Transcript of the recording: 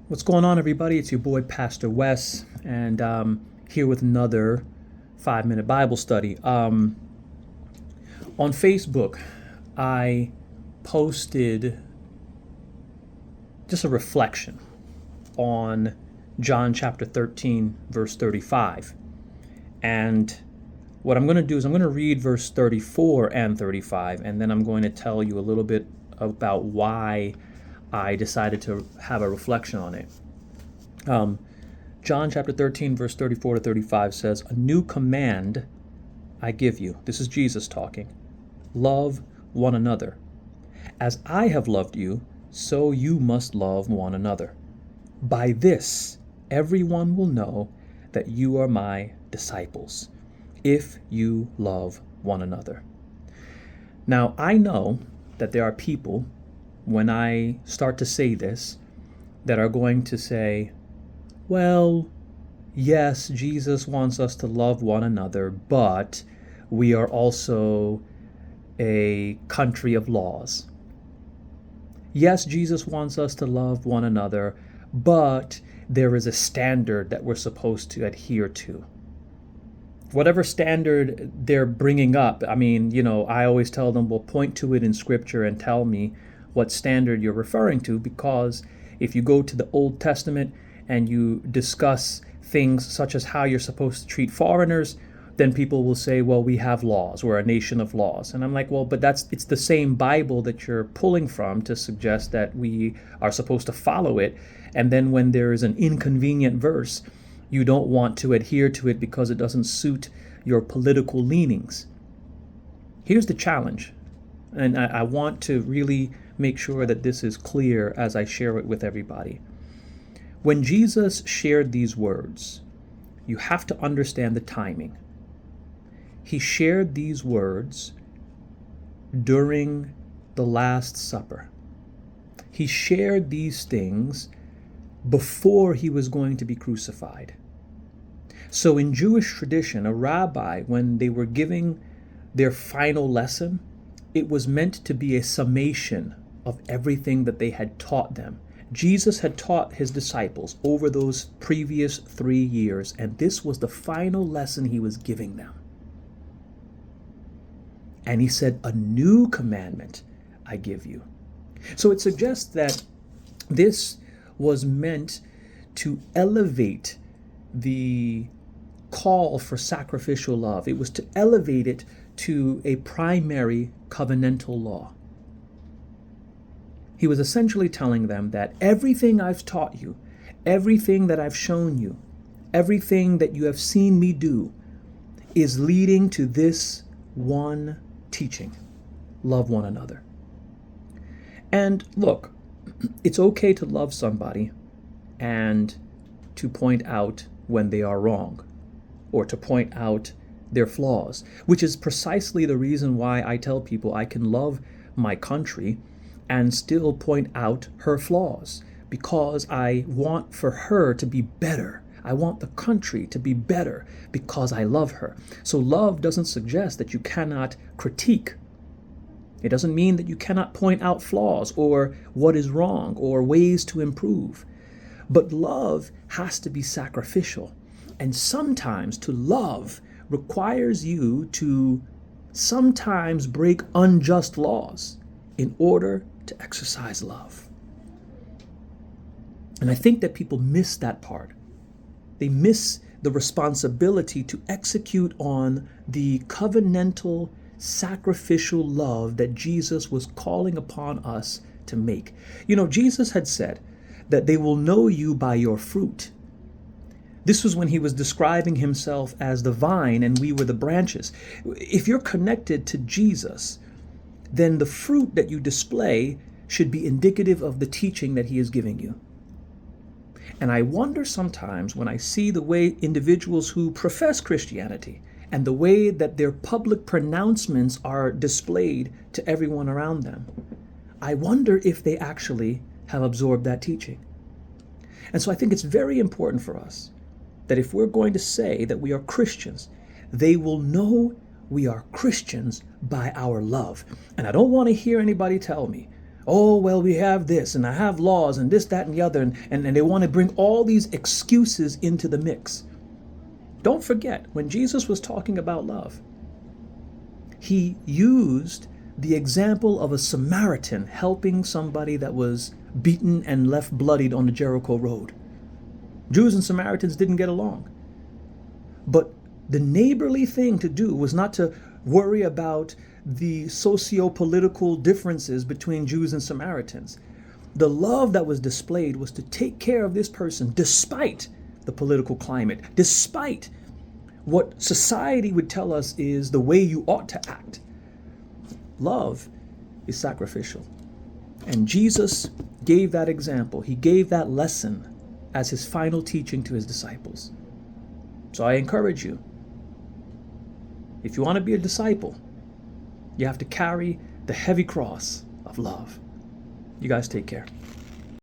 What's going on, everybody? It's your boy, Pastor Wes, and here with another 5-minute Bible study. On Facebook, I posted just a reflection on John chapter 13, verse 35. And what I'm going to do is I'm going to read verse 34 and 35, and then I'm going to tell you a little bit about why I decided to have a reflection on it. John chapter 13, verse 34 to 35 says, "A new command I give you." This is Jesus talking. "Love one another. As I have loved you, so you must love one another. By this, everyone will know that you are my disciples, if you love one another." Now, I know that there are people, when I start to say this, that are going to say, well, yes, Jesus wants us to love one another, but we are also a country of laws. Yes, Jesus wants us to love one another, but there is a standard that we're supposed to adhere to. Whatever standard they're bringing up, I always tell them, well, point to it in Scripture and tell me what standard you're referring to, because if you go to the Old Testament and you discuss things such as how you're supposed to treat foreigners, then people will say, well, we have laws. We're a nation of laws. And I'm like, well, but it's the same Bible that you're pulling from to suggest that we are supposed to follow it. And then when there is an inconvenient verse, you don't want to adhere to it because it doesn't suit your political leanings. Here's the challenge. And I want to really make sure that this is clear as I share it with everybody. When Jesus shared these words, you have to understand the timing. He shared these words during the Last Supper. He shared these things before he was going to be crucified. So in Jewish tradition, a rabbi, when they were giving their final lesson, it was meant to be a summation of everything that they had taught them. Jesus had taught his disciples over those previous 3 years, and this was the final lesson he was giving them. And he said, "A new commandment I give you." So it suggests that this was meant to elevate the call for sacrificial love. It was to elevate it to a primary covenantal law. He was essentially telling them that everything I've taught you, everything that I've shown you, everything that you have seen me do is leading to this one teaching: love one another. And look, it's okay to love somebody and to point out when they are wrong, or to point out their flaws, which is precisely the reason why I tell people I can love my country and still point out her flaws, because I want for her to be better. I want the country to be better because I love her. So love doesn't suggest that you cannot critique. It doesn't mean that you cannot point out flaws or what is wrong or ways to improve. But love has to be sacrificial. And sometimes to love requires you to sometimes break unjust laws in order to exercise love. And I think that people miss that part. They miss the responsibility to execute on the covenantal, sacrificial love that Jesus was calling upon us to make. Jesus had said that they will know you by your fruit. This was when he was describing himself as the vine and we were the branches. If you're connected to Jesus, then the fruit that you display should be indicative of the teaching that he is giving you. And I wonder sometimes when I see the way individuals who profess Christianity and the way that their public pronouncements are displayed to everyone around them, I wonder if they actually have absorbed that teaching. And so I think it's very important for us that if we're going to say that we are Christians, they will know we are Christians by our love. And I don't want to hear anybody tell me, Oh, well, we have this, and I have laws, and this, that, and the other, and they want to bring all these excuses into the mix. Don't forget, when Jesus was talking about love, he used the example of a Samaritan helping somebody that was beaten and left bloodied on the Jericho road. Jews and Samaritans didn't get along. But the neighborly thing to do was not to worry about the socio-political differences between Jews and Samaritans. The love that was displayed was to take care of this person despite the political climate, despite what society would tell us is the way you ought to act. Love is sacrificial. And Jesus gave that example. He gave that lesson as his final teaching to his disciples. So I encourage you, if you want to be a disciple, you have to carry the heavy cross of love. You guys take care.